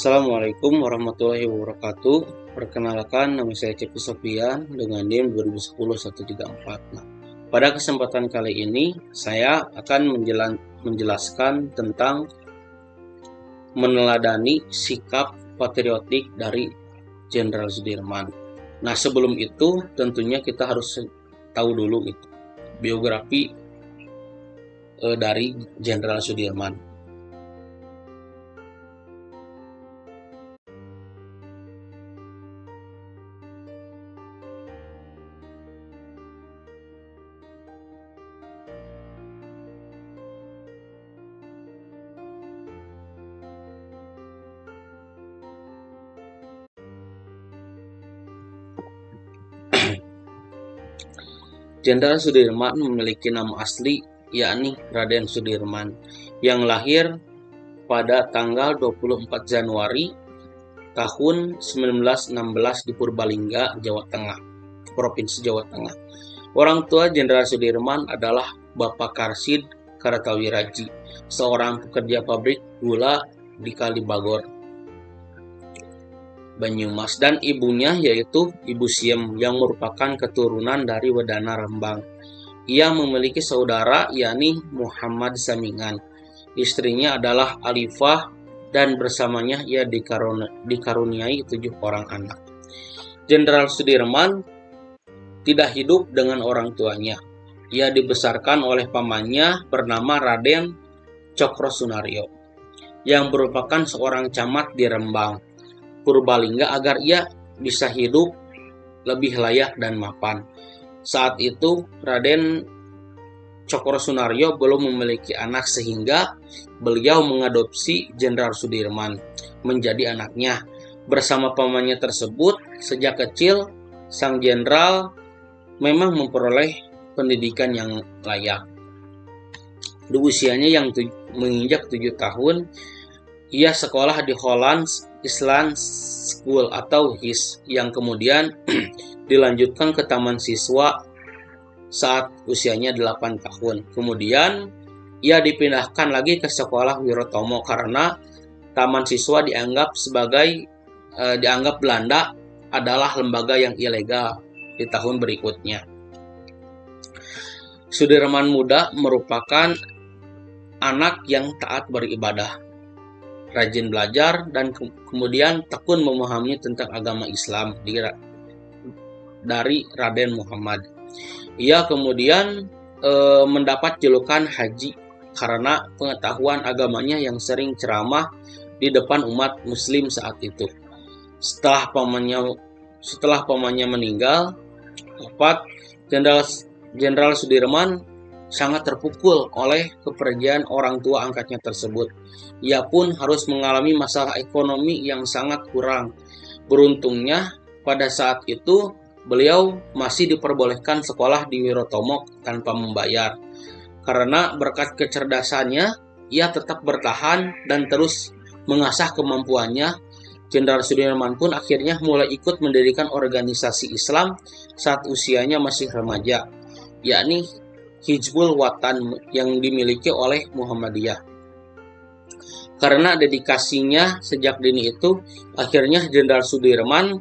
Assalamualaikum warahmatullahi wabarakatuh. Perkenalkan, nama saya Cepi Sofian dengan NIM 2010-134. Nah, pada kesempatan kali ini saya akan menjelaskan tentang meneladani sikap patriotik dari Jenderal Sudirman. Nah, sebelum itu tentunya kita harus tahu dulu biografi dari Jenderal Sudirman. Jenderal Sudirman memiliki nama asli yakni Raden Sudirman yang lahir pada tanggal 24 Januari tahun 1916 di Purbalingga, Jawa Tengah, Provinsi Jawa Tengah. Orang tua Jenderal Sudirman adalah Bapak Karsid Karatawiraji, seorang pekerja pabrik gula di Kalibagor, Banyumas, dan ibunya yaitu Ibu Siem yang merupakan keturunan dari Wedana Rembang. Ia memiliki saudara yakni Muhammad Samingan. Istrinya adalah Alifah dan bersamanya ia dikaruniai 7 orang anak. Jenderal Sudirman tidak hidup dengan orang tuanya. Ia dibesarkan oleh pamannya bernama Raden Cokrosunaryo yang merupakan seorang camat di Rembang, Purbalingga agar ia bisa hidup lebih layak dan mapan. Saat itu Raden Cokrosunaryo belum memiliki anak sehingga beliau mengadopsi Jenderal Sudirman menjadi anaknya. Bersama pamannya tersebut, sejak kecil sang jenderal memang memperoleh pendidikan yang layak. Di usianya yang menginjak 7 tahun, ia sekolah di Holland Island School atau HIS yang kemudian dilanjutkan ke taman siswa saat usianya 8 tahun. Kemudian ia dipindahkan lagi ke sekolah Wirotomo karena taman siswa dianggap Belanda adalah lembaga yang ilegal di tahun berikutnya. Sudirman muda merupakan anak yang taat beribadah, rajin belajar, dan kemudian tekun memahami tentang agama Islam dari Raden Muhammad. Ia kemudian mendapat julukan Haji karena pengetahuan agamanya yang sering ceramah di depan umat Muslim saat itu. Setelah pamannya meninggal, Jenderal Sudirman sangat terpukul oleh kepergian orang tua angkatnya tersebut. Ia pun harus mengalami masalah ekonomi yang sangat kurang. Beruntungnya, pada saat itu beliau masih diperbolehkan sekolah di Wirotomo tanpa membayar. Karena berkat kecerdasannya, ia tetap bertahan dan terus mengasah kemampuannya. Jenderal Sudirman pun akhirnya mulai ikut mendirikan organisasi Islam saat usianya masih remaja, yakni Hizbul Watan yang dimiliki oleh Muhammadiyah. Karena dedikasinya sejak dini itu, akhirnya Jenderal Sudirman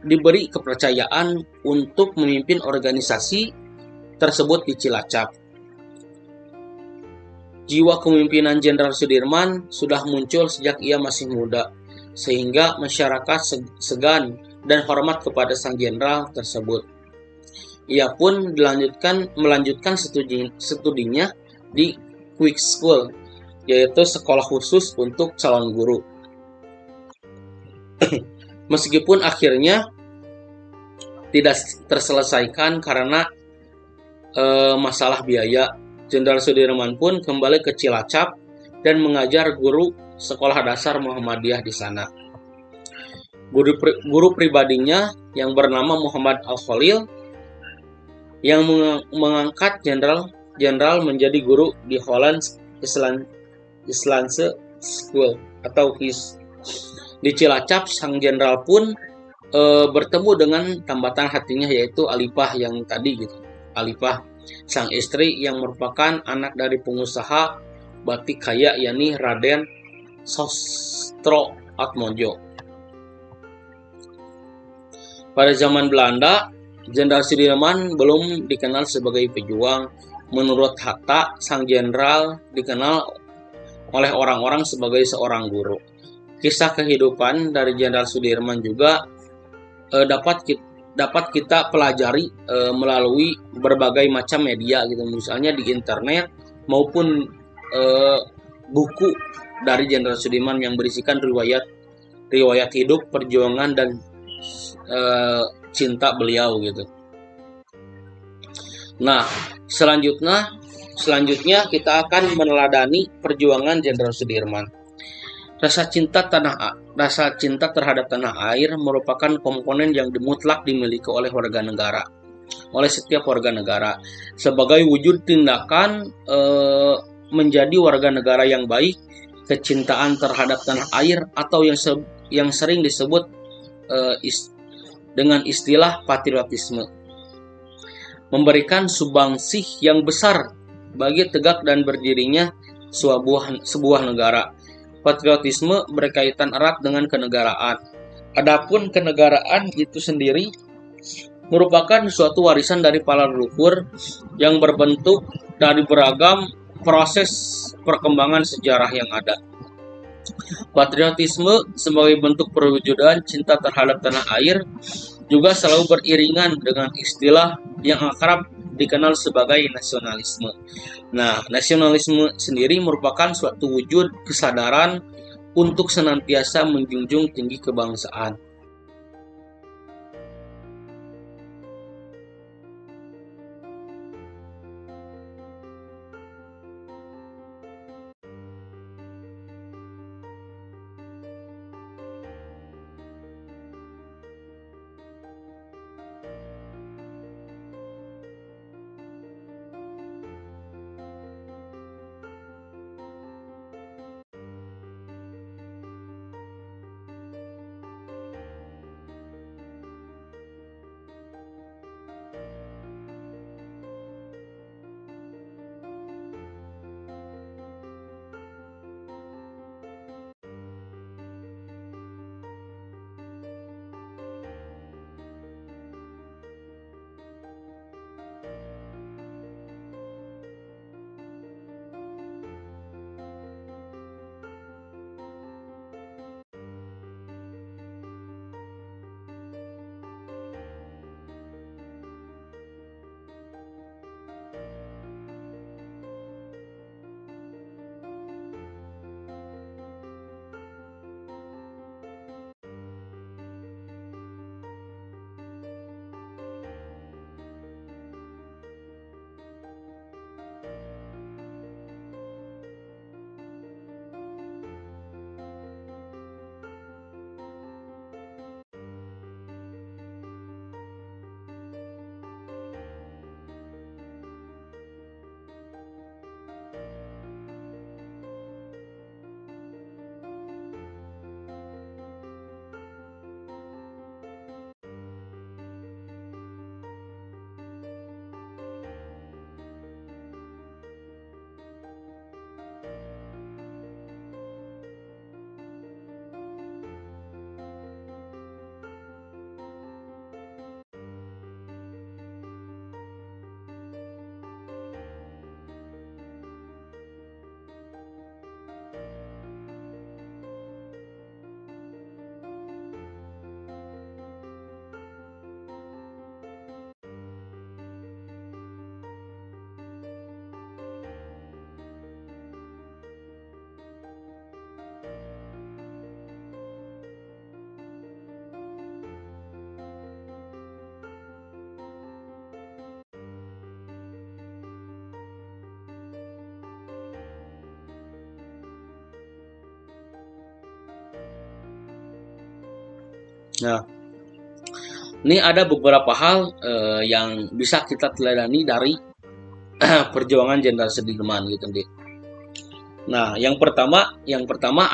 diberi kepercayaan untuk memimpin organisasi tersebut di Cilacap. Jiwa kepemimpinan Jenderal Sudirman sudah muncul sejak ia masih muda, sehingga masyarakat segan dan hormat kepada sang jenderal tersebut. Ia pun melanjutkan studinya di Quick School, yaitu sekolah khusus untuk calon guru. Meskipun akhirnya tidak terselesaikan karena masalah biaya, Jenderal Sudirman pun kembali ke Cilacap dan mengajar guru sekolah dasar Muhammadiyah di sana. Guru pribadinya yang bernama Muhammad Al-Khalil yang mengangkat jenderal menjadi guru di Holland Island School atau HIS. Di Cilacap, sang jenderal pun bertemu dengan tambatan hatinya, yaitu Alifah yang tadi Alifah, sang istri yang merupakan anak dari pengusaha batik kaya yakni Raden Sostroatmojo. Pada zaman Belanda, Jenderal Sudirman belum dikenal sebagai pejuang. Menurut Hatta, sang jenderal dikenal oleh orang-orang sebagai seorang guru. Kisah kehidupan dari Jenderal Sudirman juga dapat kita pelajari melalui berbagai macam media gitu, misalnya di internet maupun buku dari Jenderal Sudirman yang berisikan riwayat hidup, perjuangan dan cinta beliau gitu. Nah, selanjutnya kita akan meneladani perjuangan Jenderal Sudirman. Rasa cinta terhadap tanah air merupakan komponen yang mutlak dimiliki oleh setiap warga negara. Sebagai wujud tindakan menjadi warga negara yang baik, kecintaan terhadap tanah air atau yang sering disebut dengan istilah patriotisme memberikan sumbangsi yang besar bagi tegak dan berdirinya sebuah negara. Patriotisme berkaitan erat dengan kenegaraan. Adapun kenegaraan itu sendiri merupakan suatu warisan dari para leluhur yang berbentuk dari beragam proses perkembangan sejarah yang ada. Patriotisme sebagai bentuk perwujudan cinta terhadap tanah air juga selalu beriringan dengan istilah yang akrab dikenal sebagai nasionalisme. Nah, nasionalisme sendiri merupakan suatu wujud kesadaran untuk senantiasa menjunjung tinggi kebangsaan. Nah, ini ada beberapa hal yang bisa kita teladani dari perjuangan Jenderal Sudirman gitu. Nah, yang pertama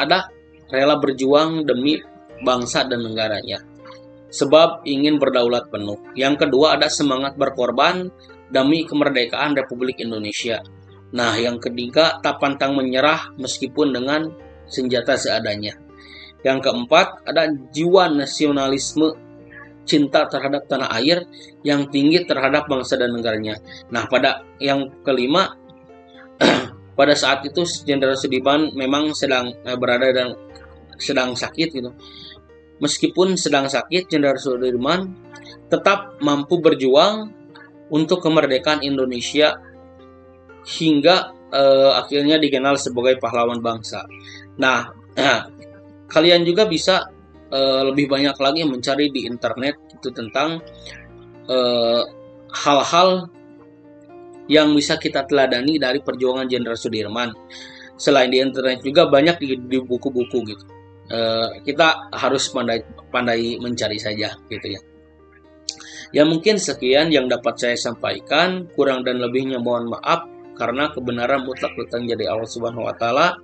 ada rela berjuang demi bangsa dan negaranya, sebab ingin berdaulat penuh. Yang kedua ada semangat berkorban demi kemerdekaan Republik Indonesia. Nah, yang ketiga tak pantang menyerah meskipun dengan senjata seadanya. Yang keempat, ada jiwa nasionalisme, cinta terhadap tanah air yang tinggi terhadap bangsa dan negaranya. Nah, pada yang kelima, pada saat itu Jenderal Sudirman memang sedang berada dan sedang sakit gitu. Meskipun sedang sakit, Jenderal Sudirman tetap mampu berjuang untuk kemerdekaan Indonesia hingga akhirnya dikenal sebagai pahlawan bangsa. Nah, kalian juga bisa lebih banyak lagi mencari di internet itu tentang hal-hal yang bisa kita teladani dari perjuangan Jenderal Sudirman. Selain di internet juga banyak di buku-buku gitu. Kita harus pandai mencari saja gitu ya. Ya mungkin sekian yang dapat saya sampaikan, kurang dan lebihnya mohon maaf karena kebenaran mutlak datangnya dari Allah Subhanahu wa taala.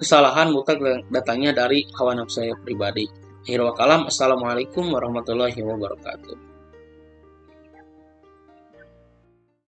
Kesalahan mutlak datangnya dari hawa nafsu saya pribadi. Akhirul kalam, assalamualaikum warahmatullahi wabarakatuh.